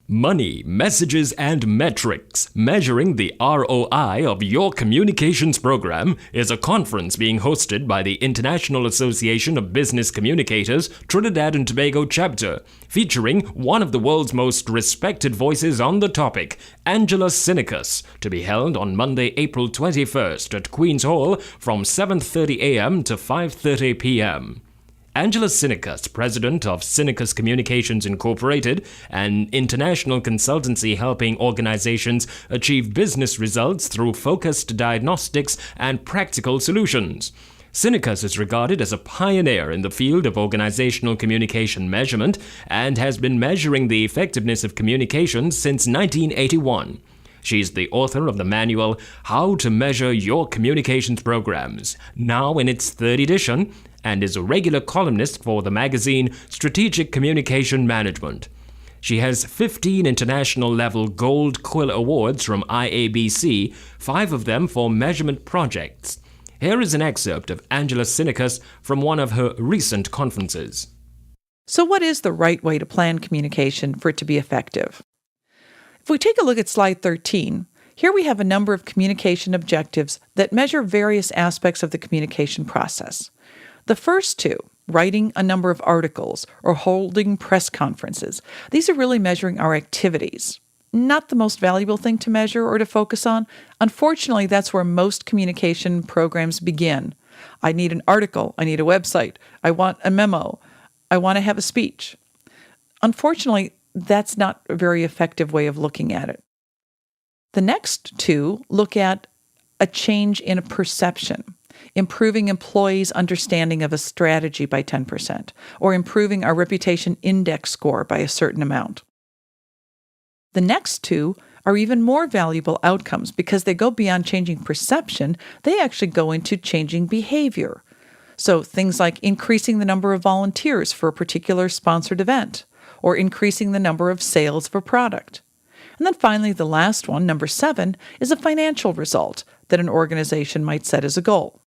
Money, Messages, and Metrics, Measuring the ROI of Your Communications Program is a conference being hosted by the International Association of Business Communicators, Trinidad and Tobago Chapter, featuring one of the world's most respected voices on the topic, Angela Sinickas, to be held on Monday, April 21st at Queen's Hall from 7:30 a.m. to 5:30 p.m. Angela Sinickas, president of Sinickas Communications Incorporated, an international consultancy helping organizations achieve business results through focused diagnostics and practical solutions. Sinickas is regarded as a pioneer in the field of organizational communication measurement and has been measuring the effectiveness of communications since 1981. She's the author of the manual, How to Measure Your Communications Programs, now in its third edition, and is a regular columnist for the magazine Strategic Communication Management. She has 15 international-level Gold Quill Awards from IABC, 5 of them for measurement projects. Here is an excerpt of Angela Sinickas from one of her recent conferences. So what is the right way to plan communication for it to be effective? If we take a look at slide 13, here we have a number of communication objectives that measure various aspects of the communication process. The first two, writing a number of articles or holding press conferences, these are really measuring our activities. Not the most valuable thing to measure or to focus on. Unfortunately, that's where most communication programs begin. I need an article. I need a website. I want a memo. I want to have a speech. Unfortunately, that's not a very effective way of looking at it. The next two look at a change in a perception, improving employees' understanding of a strategy by 10%, or improving our reputation index score by a certain amount. The next two are even more valuable outcomes because they go beyond changing perception, they actually go into changing behavior. So things like increasing the number of volunteers for a particular sponsored event, or increasing the number of sales of a product. And then finally, the last one, number 7, is a financial result that an organization might set as a goal.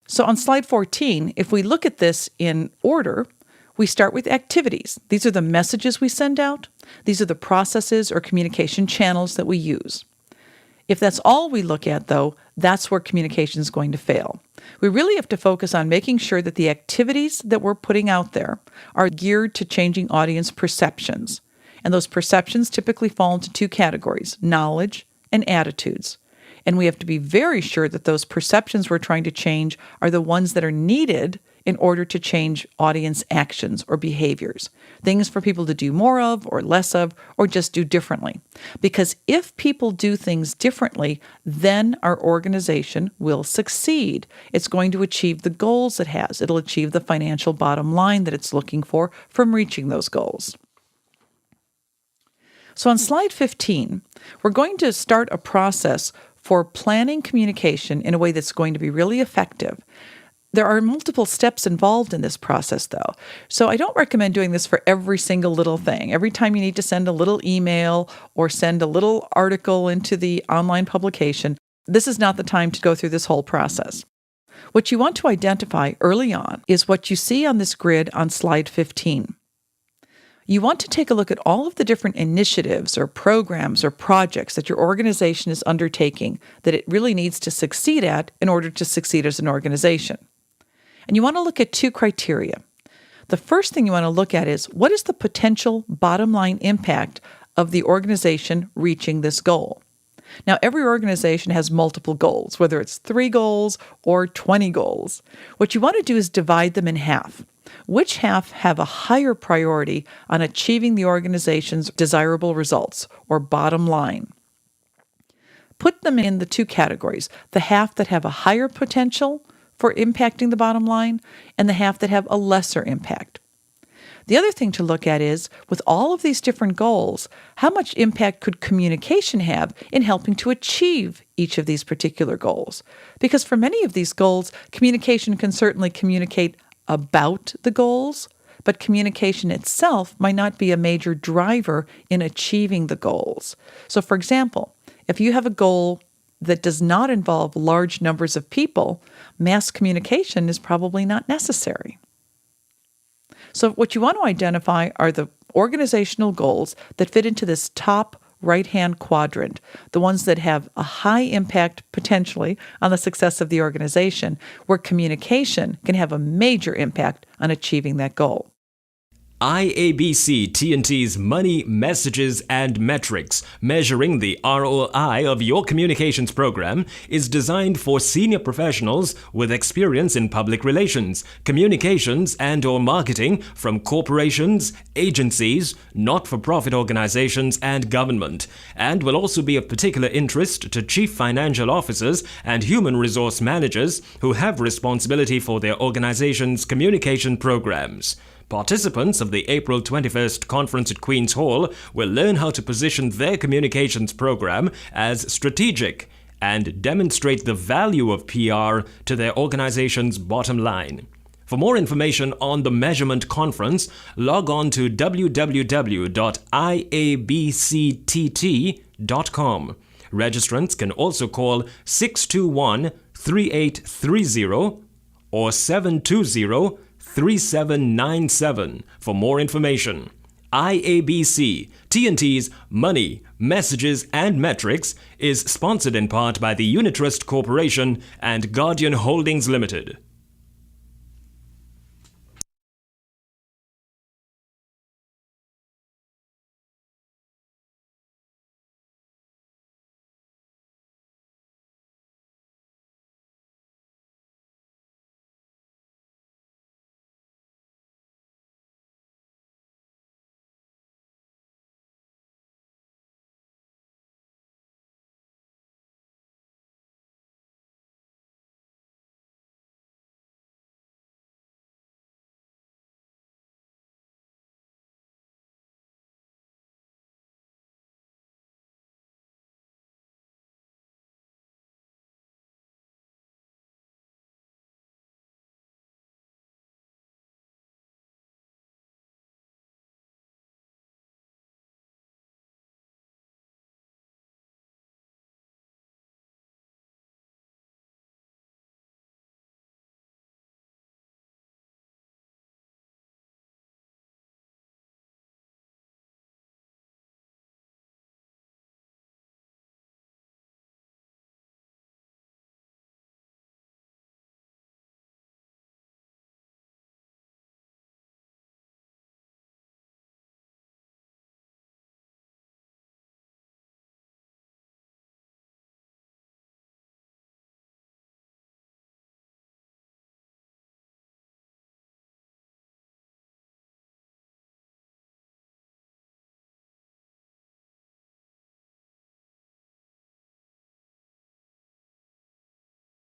So on slide 14, if we look at this in order, we start with activities. These are the messages we send out. These are the processes or communication channels that we use. If that's all we look at, though, that's where communication is going to fail. We really have to focus on making sure that the activities that we're putting out there are geared to changing audience perceptions. And those perceptions typically fall into 2 categories, knowledge and attitudes. And we have to be very sure that those perceptions we're trying to change are the ones that are needed in order to change audience actions or behaviors, things for people to do more of or less of, or just do differently. Because if people do things differently, then our organization will succeed. It's going to achieve the goals it has. It'll achieve the financial bottom line that it's looking for from reaching those goals. So on slide 15, we're going to start a process for planning communication in a way that's going to be really effective. There are multiple steps involved in this process, though. So I don't recommend doing this for every single little thing. Every time you need to send a little email or send a little article into the online publication, this is not the time to go through this whole process. What you want to identify early on is what you see on this grid on slide 15. You want to take a look at all of the different initiatives or programs or projects that your organization is undertaking that it really needs to succeed at in order to succeed as an organization. And you want to look at 2 criteria. The first thing you want to look at is what is the potential bottom line impact of the organization reaching this goal? Now, every organization has multiple goals, whether it's 3 goals or 20 goals. What you want to do is divide them in half. Which half have a higher priority on achieving the organization's desirable results or bottom line? Put them in the 2 categories, the half that have a higher potential for impacting the bottom line and the half that have a lesser impact. The other thing to look at is, with all of these different goals, how much impact could communication have in helping to achieve each of these particular goals? Because for many of these goals, communication can certainly communicate about the goals, but communication itself might not be a major driver in achieving the goals. So for example, if you have a goal that does not involve large numbers of people, mass communication is probably not necessary. So what you want to identify are the organizational goals that fit into this top right-hand quadrant, the ones that have a high impact potentially on the success of the organization, where communication can have a major impact on achieving that goal. IABCTT's Money, Messages, and Metrics, measuring the ROI of your communications program, is designed for senior professionals with experience in public relations, communications, and/or marketing from corporations, agencies, not-for-profit organizations, and government, and will also be of particular interest to chief financial officers and human resource managers who have responsibility for their organization's communication programs. Participants of the April 21st conference at Queen's Hall will learn how to position their communications program as strategic and demonstrate the value of PR to their organization's bottom line. For more information on the Measurement Conference, log on to www.iabctt.com. Registrants can also call 621-3830 or 720-3797 for more information. IABC, TNT's Money, Messages, and Metrics is sponsored in part by the Unitrust Corporation and Guardian Holdings Limited.